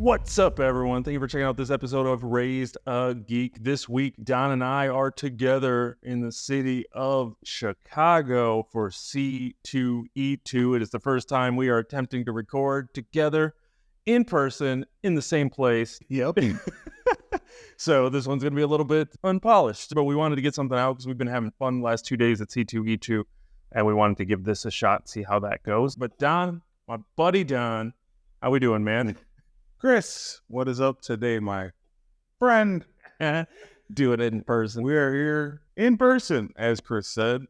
What's up, everyone? Thank you for checking out this episode of Raised a Geek. This week, Don and I are together in the city of Chicago for C2E2. It is the first time we are attempting to record together in person in the same place. Yep. So this one's going to be a little bit unpolished, but we wanted to get something out because we've been having fun the last 2 days at C2E2, and we wanted to give this a shot and see how that goes. But Don, my buddy Don, how we doing, man? Chris, what is up today, my friend? Do it in person. We are here in person, as Chris said.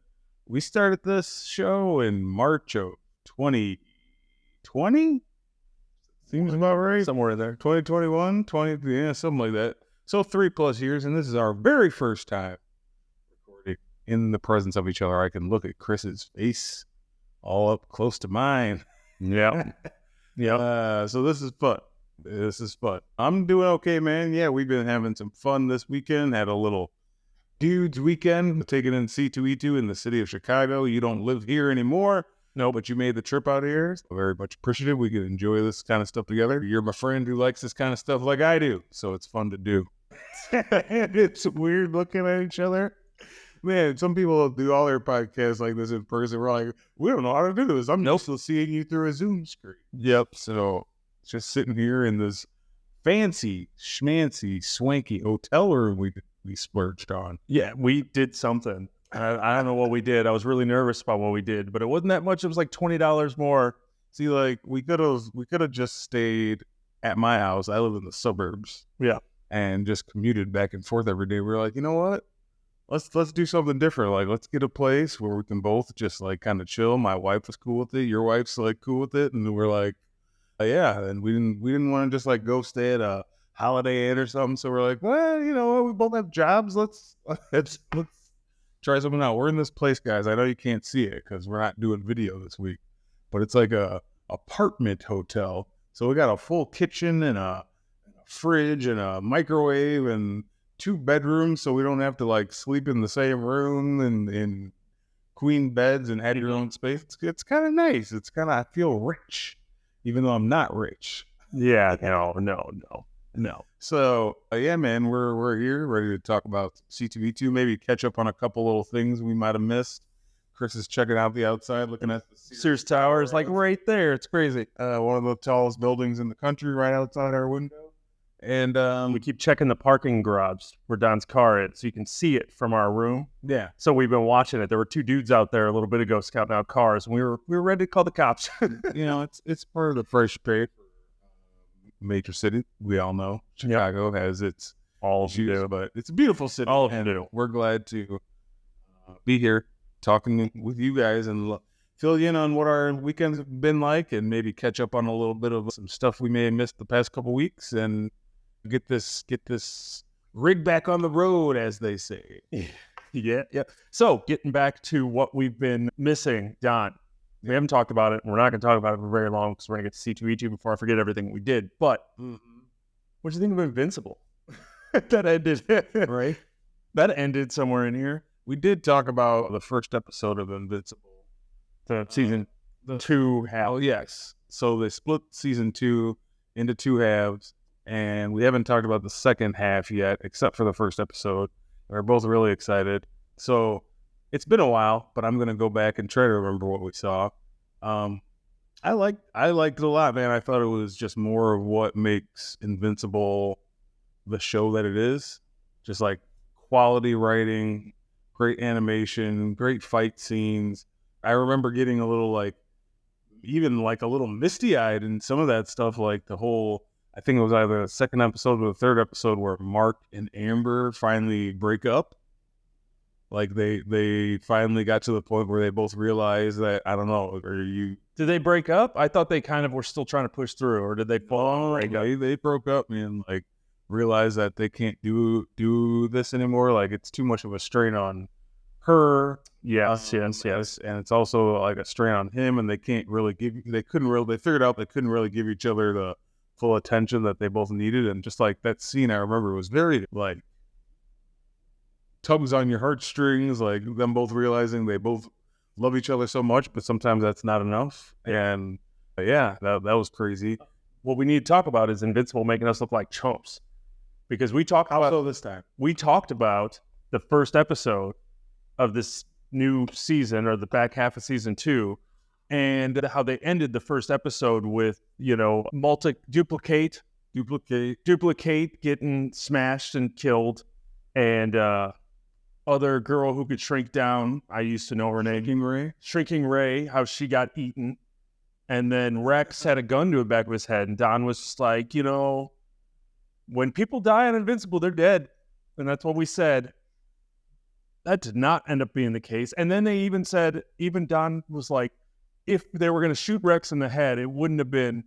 We started this show in March of 2020? Seems about right. Somewhere in there. 2021, something like that. So 3+ years, and this is our very first time recording in the presence of each other. I can look at Chris's face all up close to mine. Yeah. So this is fun. I'm doing okay, man. Yeah, we've been having some fun this weekend. Had a little dudes weekend, taking in C2E2 in the city of Chicago. You don't live here anymore. No, but you made the trip out here. So very much appreciative. We can enjoy this kind of stuff together. You're my friend who likes this kind of stuff like I do, so it's fun to do. And it's weird looking at each other. Man, some people do all their podcasts like this in person. We're like, we don't know how to do this. I'm still seeing you through a Zoom screen. Yep, so just sitting here in this fancy, schmancy, swanky hotel room we splurged on. Yeah, we did something. I don't know what we did. I was really nervous about what we did, but it wasn't that much. It was like $20 more. See, like we could have just stayed at my house. I live in the suburbs. Yeah. And just commuted back and forth every day. We were like, you know what? Let's do something different. Like, let's get a place where we can both just like kind of chill. My wife was cool with it. Your wife's like cool with it. And we're like, yeah. And we didn't want to just like go stay at a Holiday Inn or something. So we're like, well, you know, we both have jobs. Let's try something out. We're in this place, guys. I know you can't see it because we're not doing video this week, but it's like a apartment hotel. So we got a full kitchen and a fridge and a microwave and 2 bedrooms, so we don't have to like sleep in the same room and in queen beds and have your own space. It's kind of nice. It's kind of, I feel rich, even though I'm not rich. Yeah, no. So yeah, man, we're here ready to talk about C2E2. Maybe catch up on a couple little things we might have missed. Chris is checking out the outside, looking at the Sears Tower is like right there. It's crazy. One of the tallest buildings in the country, right outside our window. And we keep checking the parking garage where Don's car is, so you can see it from our room. Yeah. So we've been watching it. There were 2 dudes out there a little bit ago scouting out cars, and we were ready to call the cops. You know, it's part of the fresh pay for major city. We all know Chicago has its all issues, but it's a beautiful city. All of them do. We're glad to be here talking with you guys and fill you in on what our weekends have been like, and maybe catch up on a little bit of some stuff we may have missed the past couple weeks, and get this rig back on the road, as they say. Yeah. So getting back to what we've been missing, Don. We haven't talked about it, and we're not going to talk about it for very long because we're going to get to C2E2 before I forget everything we did. But what do you think of Invincible? That ended, right? That ended somewhere in here. We did talk about the first episode of Invincible. The season 2 half. Oh, yes. So they split season 2 into 2 halves, and we haven't talked about the second half yet, except for the first episode. We're both really excited. So it's been a while, but I'm going to go back and try to remember what we saw. I liked it a lot, man. I thought it was just more of what makes Invincible the show that it is. Just like quality writing, great animation, great fight scenes. I remember getting a little even a little misty-eyed in some of that stuff, like the whole, I think it was either the second episode or the third episode where Mark and Amber finally break up. Like they finally got to the point where they both realized that, I don't know, did they break up? I thought they kind of were still trying to push through, or did they break up? They broke up and realized that they can't do this anymore. Like, it's too much of a strain on her. Yes. And it's also like a strain on him, and they figured out they couldn't really give each other the full attention that they both needed. And just like that scene, I remember, was very like tugs on your heartstrings, like them both realizing they both love each other so much, but sometimes that's not enough. And yeah, that was crazy. what we need to talk about is Invincible making us look like chumps. Because we talked about this time. We talked about the first episode of this new season, or the back half of season 2, and how they ended the first episode with, duplicate getting smashed and killed, and other girl who could shrink down. I used to know her name. Shrinking Ray, how she got eaten. And then Rex had a gun to the back of his head, and Don was just like, when people die on Invincible, they're dead. And that's what we said. That did not end up being the case. And then they even said, Don was like, if they were going to shoot Rex in the head, it wouldn't have been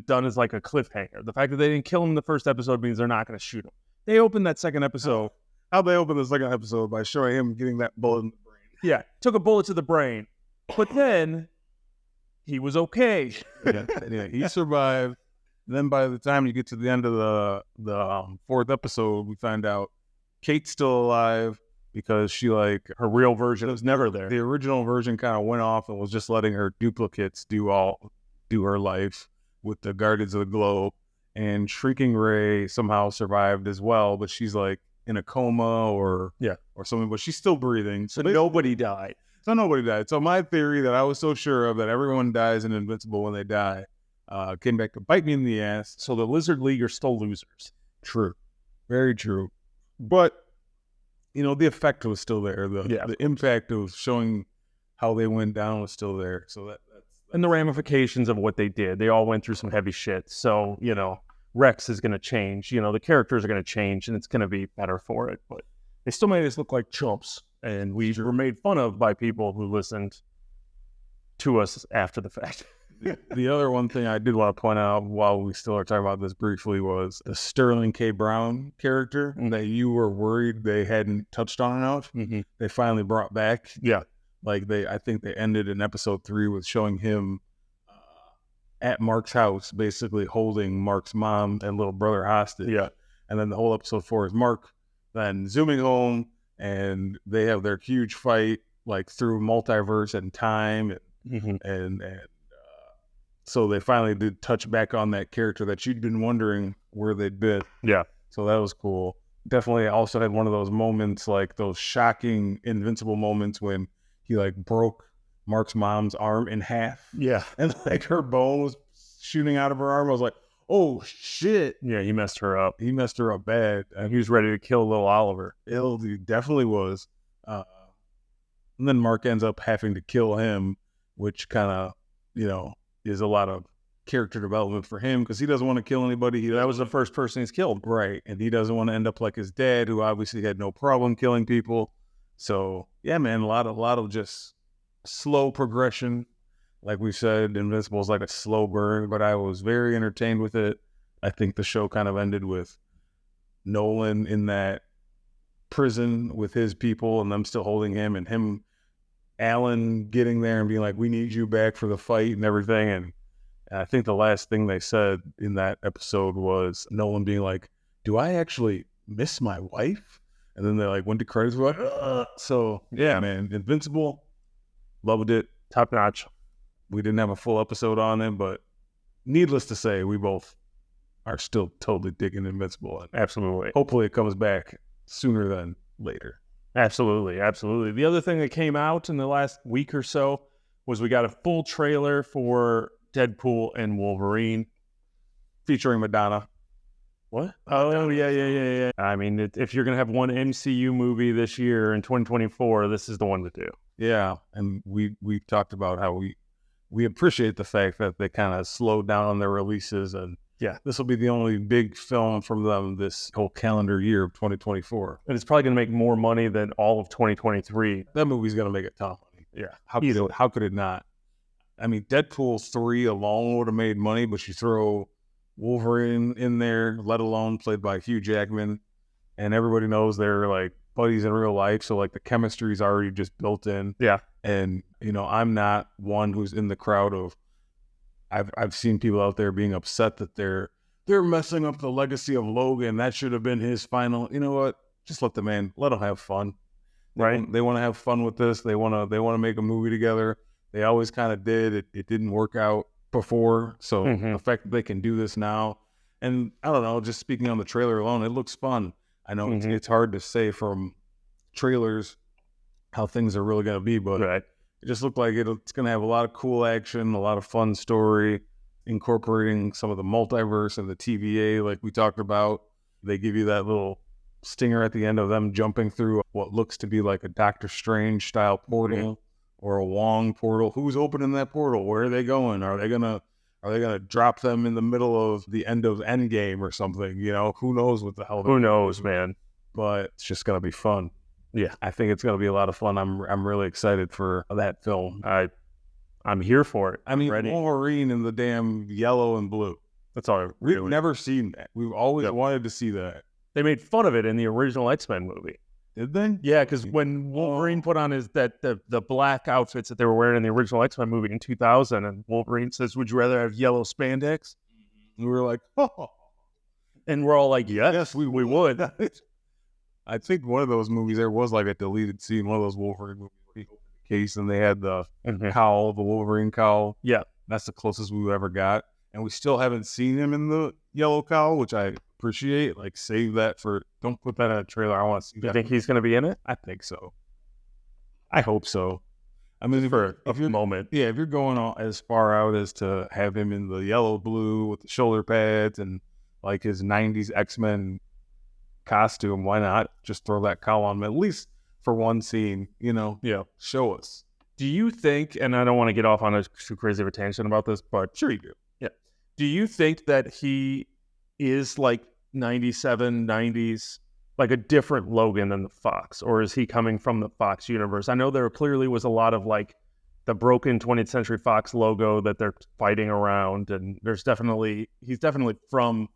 done as like a cliffhanger. The fact that they didn't kill him in the first episode means they're not going to shoot him. They opened that second episode. How'd they open the second episode? By showing him getting that bullet in the brain. Yeah, took a bullet to the brain. But then he was okay. Yeah, he survived. Then by the time you get to the end of the fourth episode, we find out Kate's still alive because she, like, her real version was never there. The original version kind of went off and was just letting her duplicates do her life with the Guardians of the Globe. And Shrieking Ray somehow survived as well, but she's like in a coma or something, but she's still breathing. So nobody died. So my theory that I was so sure of, that everyone dies in Invincible when they die, came back to bite me in the ass. So the Lizard League are still losers. True. Very true. But, the effect was still there. The impact of showing how they went down was still there. So that's and the ramifications of what they did. They all went through some heavy shit. So, Rex is going to change. The characters are going to change, and it's going to be better for it. But they still made us look like chumps. And we were made fun of by people who listened to us after the fact. The other one thing I did want to point out while we still are talking about this briefly was the Sterling K. Brown character that you were worried they hadn't touched on enough. Mm-hmm. They finally brought back. Yeah. Like I think they ended in episode 3 with showing him at Mark's house, basically holding Mark's mom and little brother hostage. Yeah. And then the whole episode 4 is Mark then zooming home, and they have their huge fight, like through multiverse and time, and so they finally did touch back on that character that you'd been wondering where they'd been. Yeah. So that was cool. Definitely also had one of those moments, like those shocking Invincible moments when he like broke Mark's mom's arm in half. Yeah. And like her bone was shooting out of her arm. I was like, oh shit. Yeah, he messed her up. He messed her up bad. And he was ready to kill little Oliver. He definitely was. And then Mark ends up having to kill him, which kind of, is a lot of character development for him because he doesn't want to kill anybody. That was the first person he's killed. Right. And he doesn't want to end up like his dad, who obviously had no problem killing people. So, yeah, man, a lot of just slow progression. Like we said, Invincible is like a slow burn, but I was very entertained with it. I think the show kind of ended with Nolan in that prison with his people and them still holding him, and Alan getting there and being like, we need you back for the fight and everything. And I think the last thing they said in that episode was Nolan being like, do I actually miss my wife? And then they like went to credits. We're like, ugh. So yeah, man, Invincible, loved it. Top notch. We didn't have a full episode on it, but needless to say, we both are still totally digging Invincible. And absolutely. Hopefully it comes back sooner than later. Absolutely, absolutely. The other thing that came out in the last week or so was we got a full trailer for Deadpool and Wolverine. Featuring Madonna. What? Oh, yeah. I mean, if you're going to have one MCU movie this year in 2024, this is the one to do. Yeah, and we've talked about how we appreciate the fact that they kind of slowed down on their releases, and yeah, this will be the only big film from them this whole calendar year of 2024. And it's probably going to make more money than all of 2023. That movie's going to make a ton of money. Yeah. How could it not? I mean, Deadpool 3 alone would have made money, but you throw Wolverine in there, let alone played by Hugh Jackman, and everybody knows they're like buddies in real life, so like the chemistry is already just built in. Yeah. And I'm not one who's in the crowd of I've seen people out there being upset that they're messing up the legacy of Logan. That should have been his final. You know what? Just let them have fun. Right. They want to have fun with this. They want to make a movie together. They always kind of did. It didn't work out. before. So Mhm. the fact that they can do this now, and I don't know, just speaking on the trailer alone, it looks fun. I know it's hard to say from trailers how things are really going to be, but Right. it just looked like it's going to have a lot of cool action, a lot of fun story, incorporating some of the multiverse and the TVA like we talked about. They give you that little stinger at the end of them jumping through what looks to be like a Doctor Strange style portal or a Wong portal. Who's opening that portal? Where are they going? Are they gonna drop them in the middle of the end of Endgame or something? You know, who knows what the hell? Who knows, man? But it's just gonna be fun. Yeah, I think it's gonna be a lot of fun. I'm really excited for that film. I'm here for it. I mean, ready. Wolverine in the damn yellow and blue. That's all. We've never seen that. We've always wanted to see that. They made fun of it in the original X-Men movie. Did they? Yeah, because when Wolverine put on the black outfits that they were wearing in the original X-Men movie in 2000, and Wolverine says, "Would you rather have yellow spandex?" We were like, oh. And we're all like, yes, we would. I think one of those movies there was like a deleted scene. One of those Wolverine movies where he opened the case and they had the cowl, the Wolverine cowl. Yeah, that's the closest we've ever got, and we still haven't seen him in the yellow cowl, which I appreciate. Like, save that for. Don't put that in a trailer. I want to see that. You think he's going to be in it? I think so. I hope so. I mean, if you're moment, yeah, if you're going as far out as to have him in the yellow blue with the shoulder pads and like his '90s X-Men costume, why not just throw that cowl on him at least for one scene? You know, show us. Do you think? And I don't want to get off on a too crazy of a tangent about this, but sure you do. Yeah. Do you think that he is like 97, 90s, like a different Logan than the Fox, or is he coming from the Fox universe? I know there clearly was a lot of like the broken 20th Century Fox logo that they're fighting around, and he's definitely from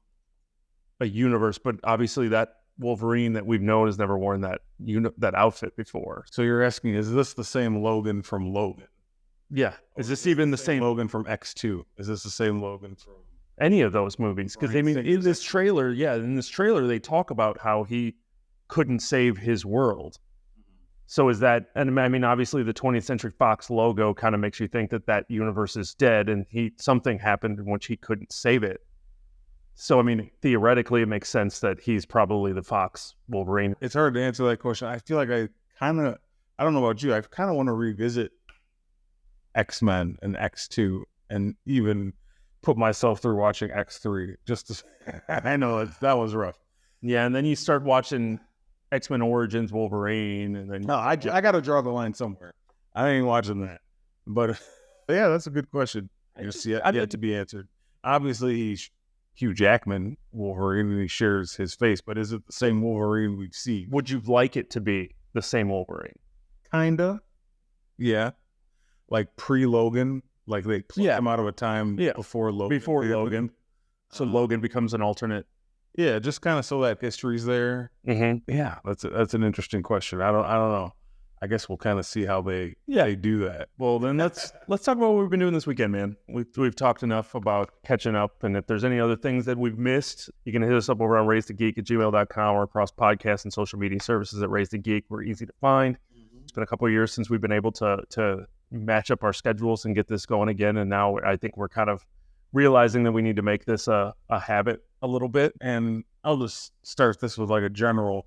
a universe, but obviously that Wolverine that we've known has never worn that outfit before. So you're asking, is this the same Logan from Logan? Yeah. Is this even the same Logan from X2? Is this the same Logan from any of those movies? Because I mean, in this trailer, they talk about how he couldn't save his world. So is that, and I mean, obviously the 20th Century Fox logo kind of makes you think that universe is dead and something happened in which he couldn't save it. So, I mean, theoretically, it makes sense that he's probably the Fox Wolverine. It's hard to answer that question. I feel like I don't know about you, I kind of want to revisit X-Men and X2 and even put myself through watching X3 just to, I know that was rough. Yeah, and then you start watching X-Men Origins Wolverine, and then... No, I got to draw the line somewhere. I ain't watching that. But, yeah, that's a good question. I just yet to be answered. Obviously, he's Hugh Jackman Wolverine, and he shares his face, but is it the same Wolverine we've seen? Would you like it to be the same Wolverine? Kinda. Yeah. Like pre-Logan. Like they plucked him out of a time before Logan. Before Logan. So Logan becomes an alternate. Yeah, just kind of so that history's there. Mm-hmm. Yeah, that's an interesting question. I don't know. I guess we'll kind of see how they do that. Well, then let's talk about what we've been doing this weekend, man. We've talked enough about catching up, and if there's any other things that we've missed, you can hit us up over on raisetogeek@gmail.com or across podcasts and social media services at Raise the Geek. We're easy to find. It's been a couple of years since we've been able to match up our schedules and get this going again, and now I think we're kind of realizing that we need to make this a habit a little bit. And I'll just start this with like a general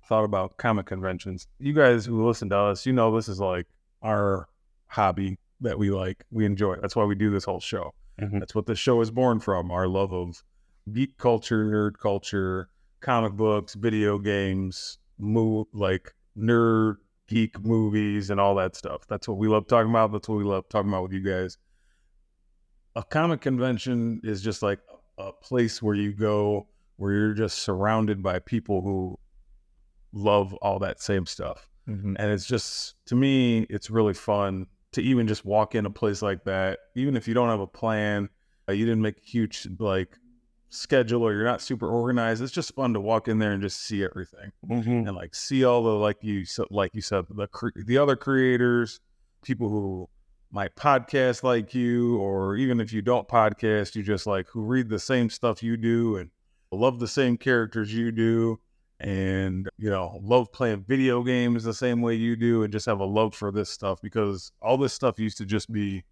thought about comic conventions. You guys who listen to us, you know this is like our hobby that we enjoy. That's why we do this whole show. Mm-hmm. That's what this show is born from, our love of geek culture, nerd culture, comic books, video games, nerd geek movies and all that stuff. That's what we love talking about. That's what we love talking about with you guys. A comic convention is just like a place where you go where you're just surrounded by people who love all that same stuff. Mm-hmm. And it's just, to me, it's really fun to even just walk in a place like that, even if you don't have a plan, you didn't make a huge schedule, or you're not super organized. It's just fun to walk in there and just see everything. Mm-hmm. And see all the, like you said, the other creators, people who might podcast like you, or even if you don't podcast, you just who read the same stuff you do and love the same characters you do, and love playing video games the same way you do, and just have a love for this stuff, because all this stuff used to just be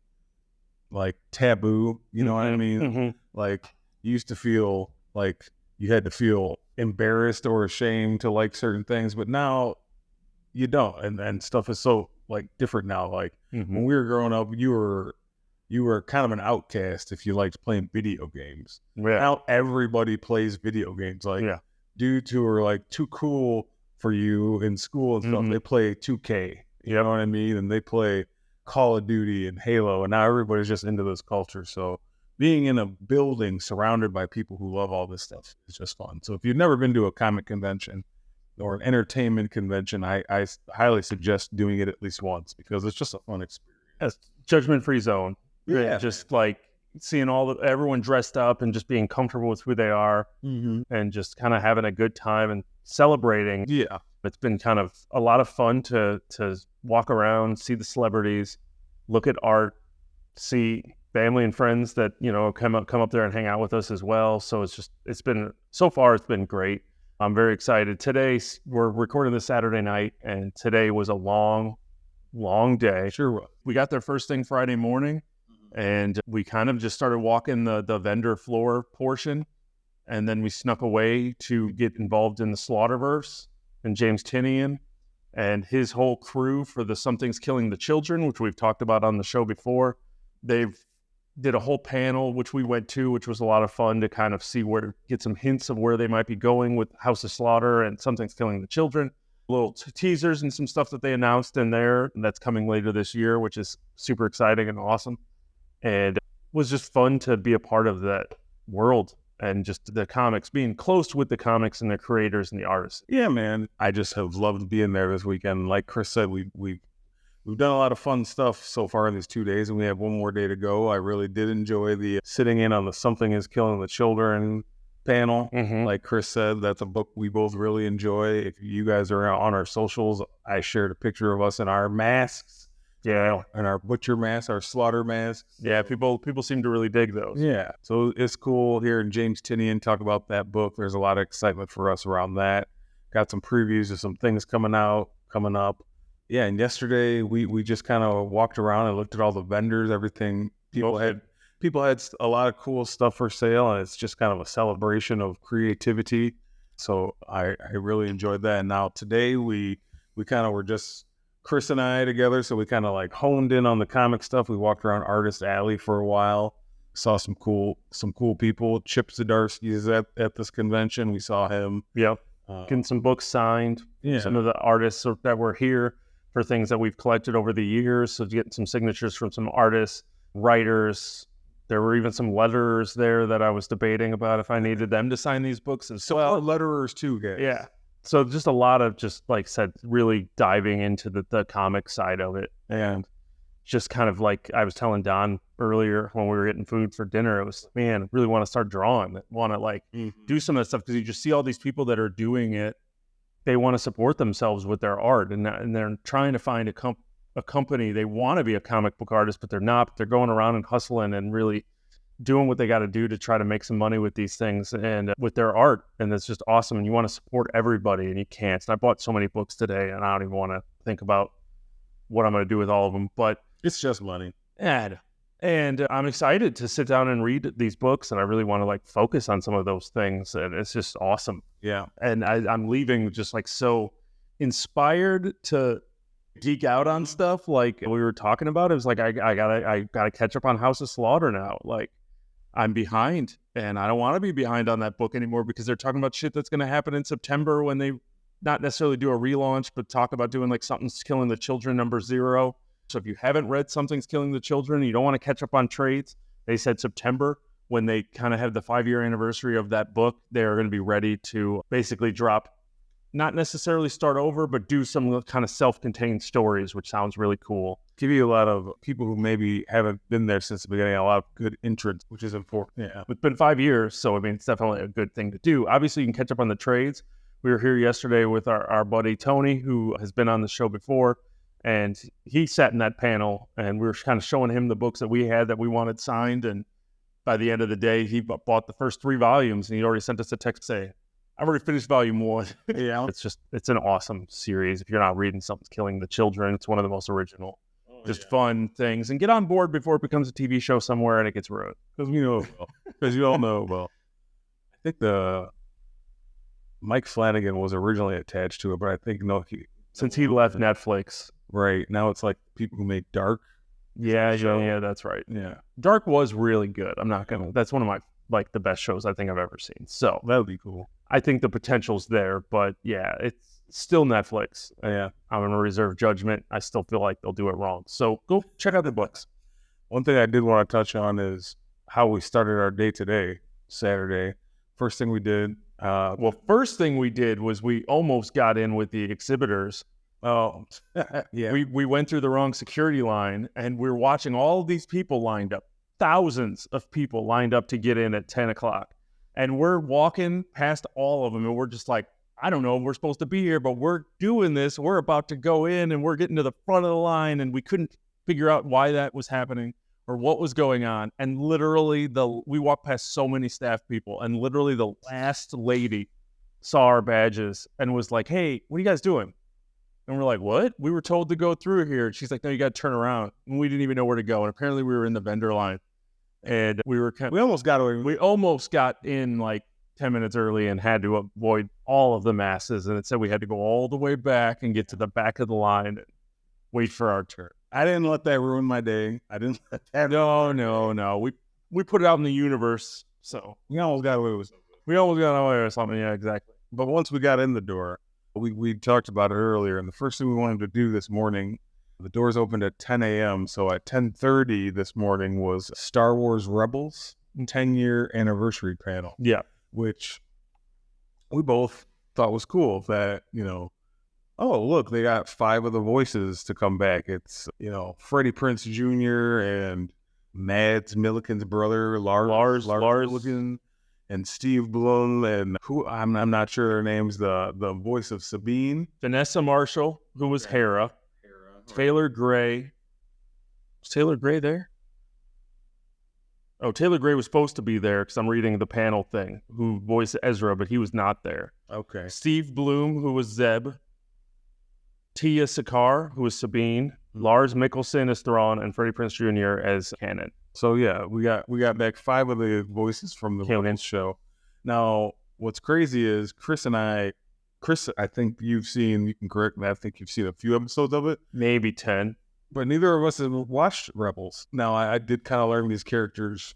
like taboo. You know what I mean? Mm-hmm. Like you used to feel like you had to feel embarrassed or ashamed to like certain things, but now you don't. And stuff is so like different now. Like Mm-hmm. when we were growing up, you were kind of an outcast if you liked playing video games. Yeah. Now everybody plays video games. Like dudes who are like too cool for you in school and stuff, they play 2K. You know what I mean? And they play Call of Duty and Halo, and now everybody's just into this culture. So being in a building surrounded by people who love all this stuff is just fun. So if you've never been to a comic convention or an entertainment convention, I highly suggest doing it at least once because it's just a fun experience. It's judgment-free zone. Yeah. Just like seeing everyone dressed up and just being comfortable with who they are and just kind of having a good time and celebrating. Yeah. It's been kind of a lot of fun to walk around, see the celebrities, look at art, see family and friends that, you know, come up there and hang out with us as well. So it's been great. I'm very excited. Today, we're recording this Saturday night, and today was a long day. Sure. We got there first thing Friday morning, and we kind of just started walking the vendor floor portion, and then we snuck away to get involved in the Slaughterverse and James Tinian and his whole crew for the Something's Killing the Children, which we've talked about on the show before. They've did a whole panel, which we went to, which was a lot of fun to kind of get some hints of where they might be going with House of Slaughter and Something's Killing the Children. Little teasers and some stuff that they announced in there that's coming later this year, which is super exciting and awesome. And it was just fun to be a part of that world and just the comics, being close with the comics and the creators and the artists. Yeah, man. I just have loved being there this weekend. Like Chris said, we've done a lot of fun stuff so far in these 2 days, and we have one more day to go. I really did enjoy the sitting in on the Something is Killing the Children panel. Like Chris said, that's a book we both really enjoy. If you guys are on our socials, I shared a picture of us in our masks. Yeah, and our butcher masks, our slaughter masks. Yeah, people seem to really dig those. Yeah, so it's cool hearing James Tinian talk about that book. There's a lot of excitement for us around that. Got some previews of some things coming up. Yeah, and yesterday we just kind of walked around and looked at all the vendors, everything. People had a lot of cool stuff for sale, and it's just kind of a celebration of creativity. So I really enjoyed that. And now today we kind of were just Chris and I together, so we kind of like honed in on the comic stuff. We walked around Artist Alley for a while, saw some cool people. Chip Zdarsky is at this convention. We saw him. Yep. Getting some books signed. Yeah. Some of the artists that were here for things that we've collected over the years. So getting some signatures from some artists, writers. There were even some letterers there that I was debating about if I needed them to sign these books as well. Letterers too, guys. Yeah. So just a lot of just, like I said, really diving into the comic side of it. And just kind of like I was telling Don earlier when we were getting food for dinner, it was, man, I really want to start drawing. Want to like do some of that stuff because you just see all these people that are doing it. They want to support themselves with their art, and they're trying to find a company. They want to be a comic book artist, but they're not. But they're going around and hustling and really doing what they got to do to try to make some money with these things and with their art. And it's just awesome. And you want to support everybody, and you can't. And I bought so many books today, and I don't even want to think about what I'm going to do with all of them. But it's just money. And I'm excited to sit down and read these books, and I really want to like focus on some of those things. And it's just awesome. Yeah. And I'm leaving just like so inspired to geek out on stuff like we were talking about. It was like I gotta catch up on House of Slaughter now. Like I'm behind, and I don't want to be behind on that book anymore because they're talking about shit that's going to happen in September when they not necessarily do a relaunch, but talk about doing like Something's Killing the Children #0. So if you haven't read Something's Killing the Children, you don't want to catch up on trades. They said September, when they kind of have the 5-year anniversary of that book, they're going to be ready to basically drop, not necessarily start over, but do some kind of self-contained stories, which sounds really cool. Give you a lot of people who maybe haven't been there since the beginning, a lot of good entrance, which is important. Yeah. It's been 5 years, so I mean, it's definitely a good thing to do. Obviously, you can catch up on the trades. We were here yesterday with our buddy Tony, who has been on the show before, and he sat in that panel, and we were kind of showing him the books that we had that we wanted signed, and by the end of the day, he bought the first 3 volumes, and he already sent us a text saying, I've already finished volume 1. Yeah. It's an awesome series. If you're not reading Something's Killing the Children, it's one of the most original just fun things, and get on board before it becomes a TV show somewhere and it gets ruined. Because we know it will. Because you all know it will. I think the Mike Flanagan was originally attached to it, but I think Since he left Netflix. Right. Now it's like people who make Dark. Yeah, that's right. Yeah. Dark was really good. I'm not gonna. That's one of my the best shows I think I've ever seen. So that would be cool. I think the potential's there, but yeah, it's still Netflix. Yeah. I'm gonna reserve judgment. I still feel like they'll do it wrong. So go check out the books. One thing I did want to touch on is how we started our day today, Saturday. First thing we did. First thing we did was we almost got in with the exhibitors. Oh, yeah. We went through the wrong security line, and we're watching all these people lined up, thousands of people lined up to get in at 10 o'clock. And we're walking past all of them, and we're just like, I don't know, we're supposed to be here, but we're doing this. We're about to go in, and we're getting to the front of the line, and we couldn't figure out why that was happening or what was going on. And literally, we walked past so many staff people, and literally the last lady saw our badges and was like, hey, what are you guys doing? And we're like, what? We were told to go through here. She's like, no, you got to turn around. And we didn't even know where to go. And apparently we were in the vendor line. And we almost got in like 10 minutes early and had to avoid all of the masses. And it said we had to go all the way back and get to the back of the line and wait for our turn. I didn't let that ruin my day. I didn't let that. No. We put it out in the universe. So we almost got away with something. Yeah, exactly. But once we got in the door, we talked about it earlier, and the first thing we wanted to do this morning, the doors opened at 10 a.m., so at 10:30 this morning was Star Wars Rebels 10-year anniversary panel. Yeah. Which we both thought was cool that, oh, look, they got 5 of the voices to come back. It's, Freddie Prinze Jr. and Mads Mikkelsen's brother, Lars Mikkelsen. And Steve Blum, and who I'm not sure their names. The voice of Sabine, Vanessa Marshall, who was Hera. Taylor Gray. Was Taylor Gray there? Oh, Taylor Gray was supposed to be there because I'm reading the panel thing. Who voiced Ezra, but he was not there. Okay. Steve Blum, who was Zeb. Tia Sakar, who was Sabine. Lars Mikkelsen as Thrawn, and Freddie Prinze Jr. as Kanan. So yeah, we got back 5 of the voices from the Rebels show. Now, what's crazy is Chris, I think you've seen, you can correct me, I think you've seen a few episodes of it. Maybe 10. But neither of us have watched Rebels. Now, I did kind of learn these characters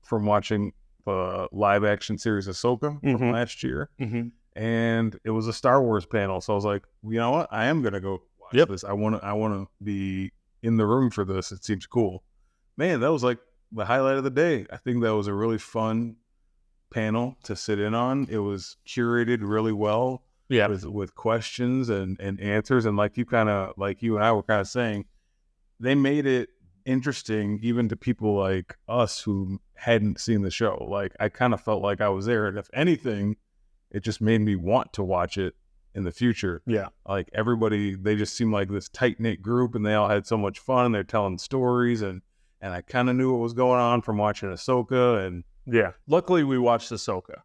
from watching the live action series Ahsoka from last year. Mm-hmm. And it was a Star Wars panel. So I was like, you know what? I am going to go watch this. I want to be in the room for this. It seems cool. Man, that was like the highlight of the day. I think that was a really fun panel to sit in on. It was curated really well, with questions and answers. And like you and I were kind of saying, they made it interesting even to people like us who hadn't seen the show. Like I kind of felt like I was there. And if anything, it just made me want to watch it in the future. Yeah. Like everybody, they just seemed like this tight-knit group, and they all had so much fun. They're telling stories, and I kind of knew what was going on from watching Ahsoka. And yeah, luckily we watched Ahsoka.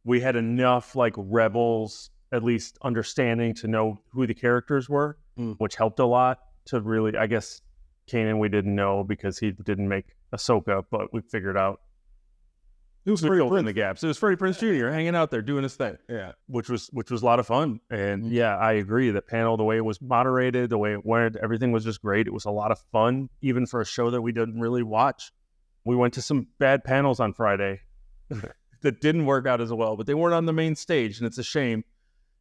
We had enough like Rebels, at least understanding to know who the characters were, which helped a lot to really, I guess, Kanan we didn't know because he didn't make Ahsoka, but we figured out it was real in the gaps. It was Freddie Prinze Jr. hanging out there doing his thing. Yeah, which was a lot of fun. And yeah, I agree. The panel, the way it was moderated, the way it went, everything was just great. It was a lot of fun, even for a show that we didn't really watch. We went to some bad panels on Friday that didn't work out as well, but they weren't on the main stage, and it's a shame.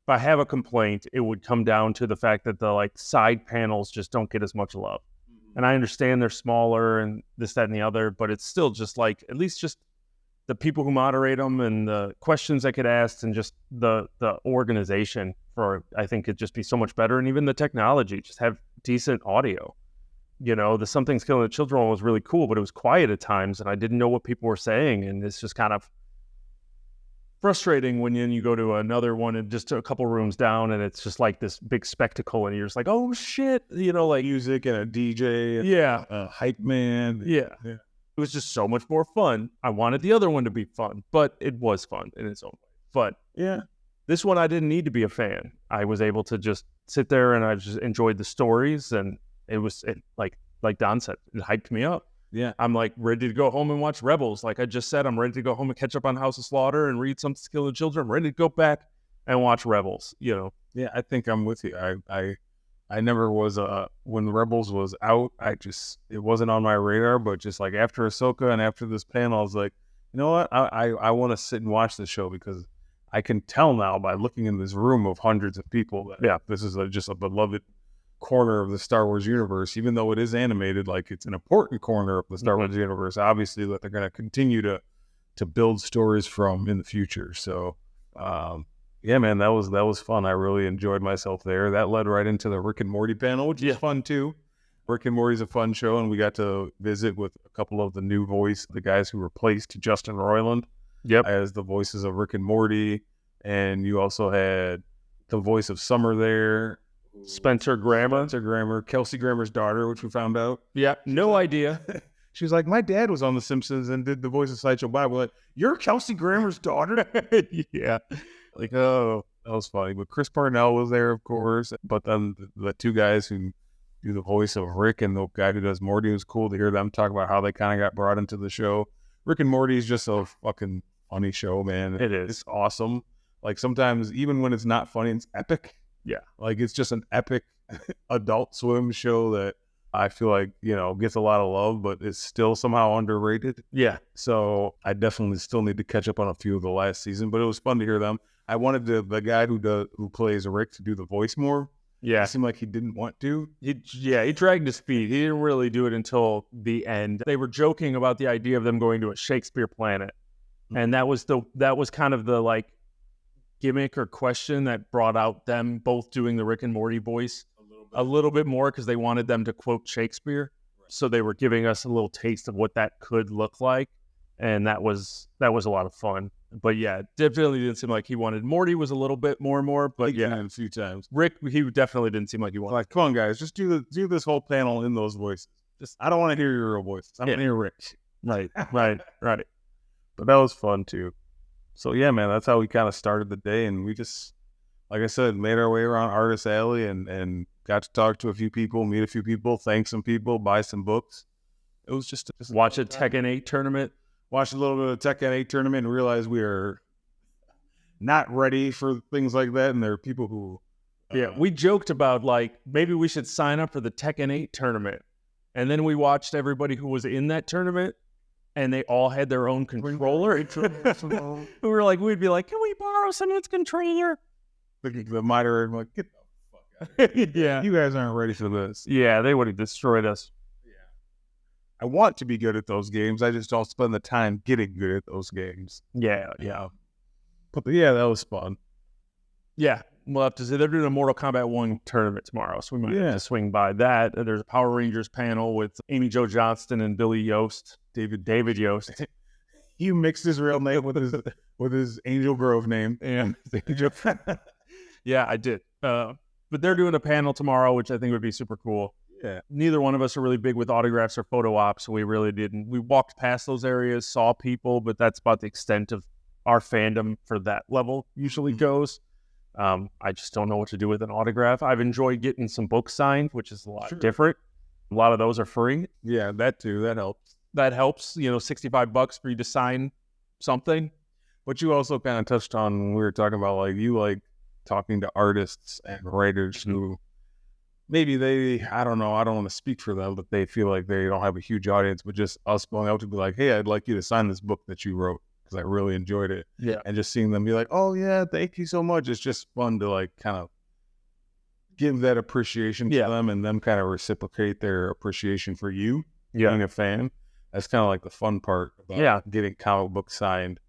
If I have a complaint, it would come down to the fact that the like side panels just don't get as much love. And I understand they're smaller and this, that, and the other, but it's still just like at least just the people who moderate them and the questions that get asked and just the organization for, I think it'd just be so much better. And even the technology, just have decent audio. The Something's Killing the Children one was really cool, but it was quiet at times and I didn't know what people were saying. And it's just kind of frustrating when you go to another one and just a couple rooms down and it's just like this big spectacle and you're just like, oh shit, like music and a DJ and a hype man. Yeah. It was just so much more fun. I wanted the other one to be fun, but it was fun in its own way. But yeah, this one I didn't need to be a fan. I was able to just sit there and I just enjoyed the stories and like Don said, it hyped me up. Yeah. I'm like ready to go home and watch Rebels. Like I just said, I'm ready to go home and catch up on House of Slaughter and read Some to Kill the Children. I'm ready to go back and watch Rebels, Yeah, I think I'm with you. I never was when Rebels was out, it wasn't on my radar, but just like after Ahsoka and after this panel, I was like, you know what? I want to sit and watch the show because I can tell now by looking in this room of hundreds of people that this is just a beloved corner of the Star Wars universe, even though it is animated, like it's an important corner of the Star Wars universe, obviously, that they're going to continue to build stories from in the future. So, yeah, man, that was fun. I really enjoyed myself there. That led right into the Rick and Morty panel, which is fun too. Rick and Morty's a fun show, and we got to visit with a couple of the guys who replaced Justin Roiland as the voices of Rick and Morty. And you also had the voice of Summer there, Spencer Grammer, Kelsey Grammer's daughter, which we found out. Yeah, no idea. She was like, my dad was on The Simpsons and did the voice of Sideshow Bob. We're like, you're Kelsey Grammer's daughter? Yeah. Like, oh, that was funny. But Chris Parnell was there, of course. But then the two guys who do the voice of Rick and the guy who does Morty, it was cool to hear them talk about how they kind of got brought into the show. Rick and Morty is just a fucking funny show, man. It is. It's awesome. Like sometimes, even when it's not funny, it's epic. Yeah. Like it's just an epic Adult Swim show that I feel like, gets a lot of love, but it's still somehow underrated. Yeah. So I definitely still need to catch up on a few of the last season, but it was fun to hear them. I wanted the guy who plays Rick to do the voice more. Yeah. It seemed like he didn't want to. He dragged his feet. He didn't really do it until the end. They were joking about the idea of them going to a Shakespeare planet. And that was kind of the like gimmick or question that brought out them both doing the Rick and Morty voice a little bit more because they wanted them to quote Shakespeare. Right. So they were giving us a little taste of what that could look like. And that was a lot of fun. But yeah, definitely didn't seem like he wanted. Morty was a little bit more, but a few times. Rick, he definitely didn't seem like he wanted. Like, come on, guys, just do this whole panel in those voices. I don't want to hear your real voices. I want to hear Rick. Right. But that was fun too. So yeah, man, that's how we kind of started the day, and we just, like I said, made our way around Artist Alley and got to talk to a few people, meet a few people, thank some people, buy some books. It was just watch a Tekken 8 tournament. Watched a little bit of Tekken 8 tournament and realized we are not ready for things like that. And there are people who... we joked about, like, maybe we should sign up for the Tekken 8 tournament. And then we watched everybody who was in that tournament, and they all had their own controller. We were like, we'd be like, can we borrow someone's controller? The moderator, like, get the fuck out of here. Yeah. You guys aren't ready for this. Yeah, they would have destroyed us. I want to be good at those games. I just don't spend the time getting good at those games. Yeah. But yeah, that was fun. Yeah, we'll have to see. They're doing a Mortal Kombat 1 tournament tomorrow, so we might have to swing by that. There's a Power Rangers panel with Amy Jo Johnston and Billy Yost, David Yost. You mixed his real name with his Angel Grove name. Yeah, I did. But they're doing a panel tomorrow, which I think would be super cool. Yeah. Neither one of us are really big with autographs or photo ops, so we really didn't. We walked past those areas, saw people, but that's about the extent of our fandom for that level usually goes. I just don't know what to do with an autograph. I've enjoyed getting some books signed, which is a lot different. A lot of those are free. Yeah, that too. That helps. That helps. $65 for you to sign something. But you also kind of touched on when we were talking about, like, you like talking to artists and writers who maybe I don't know, I don't want to speak for them, but they feel like they don't have a huge audience, but just us going out to be like, hey, I'd like you to sign this book that you wrote because I really enjoyed it. Yeah. And just seeing them be like, oh yeah, thank you so much. It's just fun to like kind of give that appreciation to them and them kind of reciprocate their appreciation for you being a fan. That's kind of like the fun part about getting comic books signed.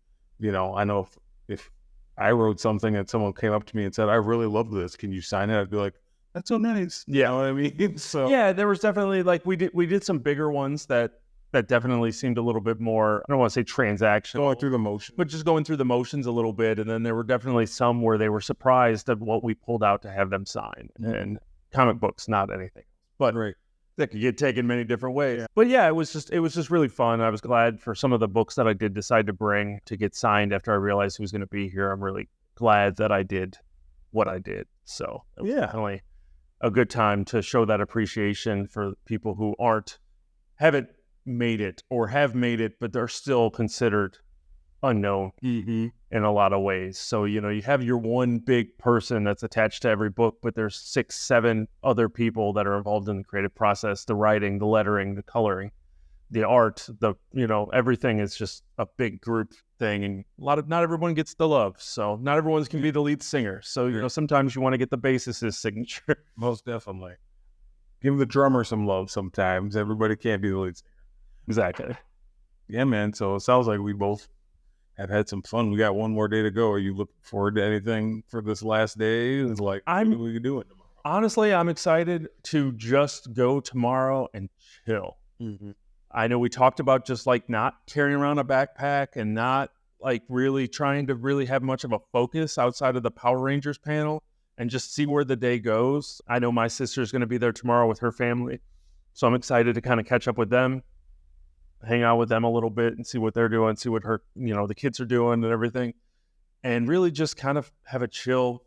I know if I wrote something and someone came up to me and said, I really love this, can you sign it? I'd be like, that's so nice. Yeah. You know what I mean? So yeah, there was definitely like we did some bigger ones that definitely seemed a little bit more, I don't want to say transactional. Going through the motions. But just going through the motions a little bit. And then there were definitely some where they were surprised at what we pulled out to have them sign. And comic books, not anything. But that could get taken many different ways. Yeah. But yeah, it was just really fun. I was glad for some of the books that I did decide to bring to get signed after I realized who was going to be here. I'm really glad that I did what I did. So it was definitely a good time to show that appreciation for people who haven't made it or have made it, but they're still considered unknown in a lot of ways. So, you have your one big person that's attached to every book, but there's 6, 7 other people that are involved in the creative process, the writing, the lettering, the coloring, the art, everything is just a big group thing. And not everyone gets the love. So not everyone's can be the lead singer. So, sometimes you want to get the bassist's signature. Most definitely. Give the drummer some love sometimes. Everybody can't be the lead singer. Exactly. Yeah, man. So it sounds like we both have had some fun. We got one more day to go. Are you looking forward to anything for this last day? It's like, what are we doing tomorrow? Honestly, I'm excited to just go tomorrow and chill. I know we talked about just like not carrying around a backpack and not like really trying to really have much of a focus outside of the Power Rangers panel and just see where the day goes. I know my sister's going to be there tomorrow with her family. So I'm excited to kind of catch up with them, hang out with them a little bit and see what they're doing, see what the kids are doing and everything. And really just kind of have a chill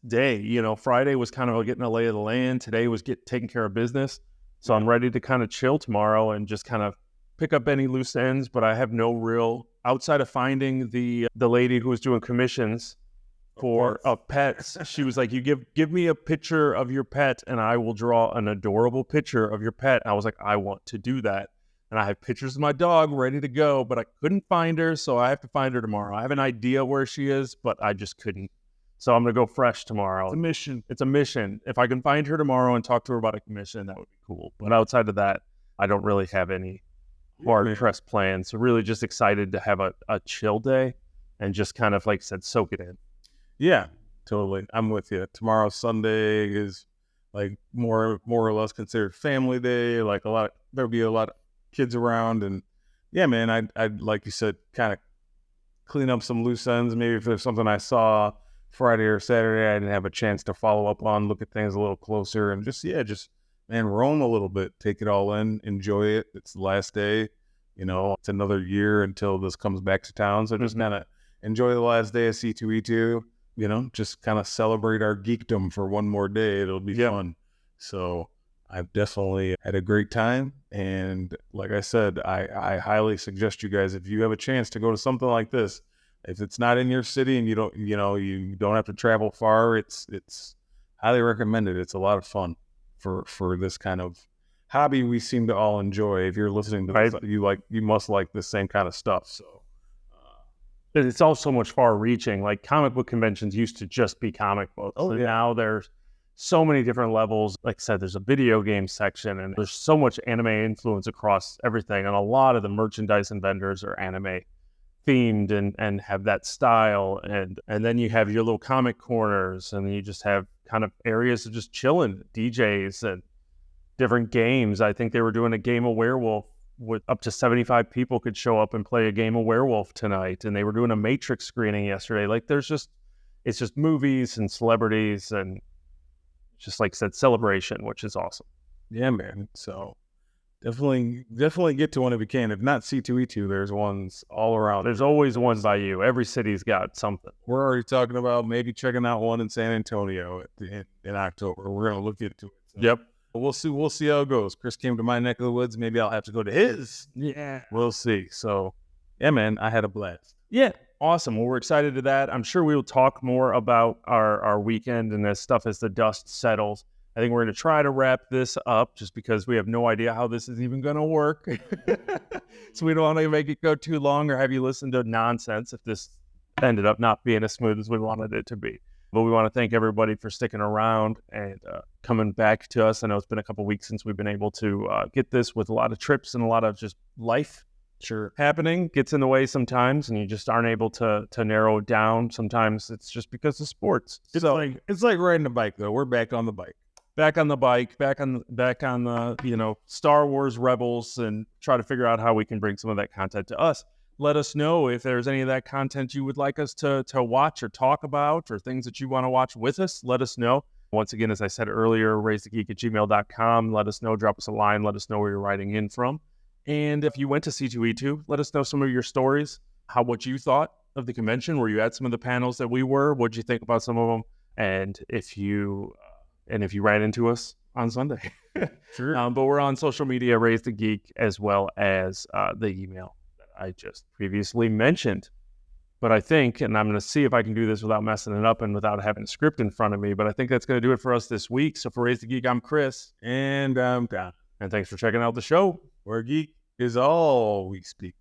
day. Friday was kind of getting a lay of the land. Today was taking care of business. So I'm ready to kind of chill tomorrow and just kind of pick up any loose ends. But I have no real, outside of finding the lady who was doing commissions for pets. She was like, you give me a picture of your pet and I will draw an adorable picture of your pet. I was like, I want to do that. And I have pictures of my dog ready to go, but I couldn't find her, so I have to find her tomorrow. I have an idea where she is, but I just couldn't. So I'm going to go fresh tomorrow. It's a mission. It's a mission. If I can find her tomorrow and talk to her about a commission, that would be cool. But outside of that, I don't really have any hard-pressed plans. So really just excited to have a chill day and just kind of, like I said, soak it in. Yeah, totally. I'm with you. Tomorrow, Sunday, is like more or less considered family day. Like there'll be a lot of kids around, and yeah, man, I'd like you said, kind of clean up some loose ends. Maybe if there's something I saw Friday or Saturday I didn't have a chance to follow up on, look at things a little closer, and just roam a little bit, take it all in, enjoy it. It's the last day, it's another year until this comes back to town, so just kind of enjoy the last day of C2E2. Just kind of celebrate our geekdom for one more day. It'll be fun. So I've definitely had a great time. And like I said, I highly suggest you guys, if you have a chance to go to something like this, if it's not in your city and you don't have to travel far, it's highly recommended. It's a lot of fun for this kind of hobby we seem to all enjoy. If you're listening to this, you must like the same kind of stuff. So it's all so much far reaching. Like comic book conventions used to just be comic books. Now there's so many different levels. Like I said, there's a video game section and there's so much anime influence across everything. And a lot of the merchandise and vendors are anime themed and have that style. And then you have your little comic corners and you just have kind of areas of just chilling, DJs and different games. I think they were doing a game of Werewolf with up to 75 people could show up and play a game of Werewolf tonight. And they were doing a Matrix screening yesterday. Like it's just movies and celebrities and just like I said, celebration, which is awesome. Yeah, man. So definitely get to one if you can. If not C2E2, there's ones all around. There's always one by you. Every city's got something. We're already talking about maybe checking out one in San Antonio in October. We're going to look into it. So. Yep. We'll see how it goes. Chris came to my neck of the woods. Maybe I'll have to go to his. Yeah. We'll see. So, yeah, man, I had a blast. Yeah. Awesome. Well, we're excited to that. I'm sure we will talk more about our weekend and this stuff as the dust settles. I think we're going to try to wrap this up just because we have no idea how this is even going to work. So we don't want to make it go too long or have you listen to nonsense if this ended up not being as smooth as we wanted it to be. But we want to thank everybody for sticking around and coming back to us. I know it's been a couple weeks since we've been able to get this with a lot of trips and a lot of just life happening. Gets in the way sometimes and you just aren't able to narrow it down. Sometimes it's just because of sports. It's like riding a bike, though. We're back on the bike. Back on the bike, back on the Star Wars Rebels, and try to figure out how we can bring some of that content to us. Let us know if there's any of that content you would like us to watch or talk about or things that you want to watch with us. Let us know. Once again, as I said earlier, raisethegeek@gmail.com. Let us know. Drop us a line. Let us know where you're writing in from. And if you went to C2E2, let us know some of your stories, what you thought of the convention. Were you at some of the panels that we were? What did you think about some of them? And if you and if you ran into us on Sunday. Sure. But we're on social media, Raise the Geek, as well as the email that I just previously mentioned. But I think, and I'm going to see if I can do this without messing it up and without having a script in front of me, but I think that's going to do it for us this week. So for Raise the Geek, I'm Chris. And I'm Don. And thanks for checking out the show. Where geek is all we speak.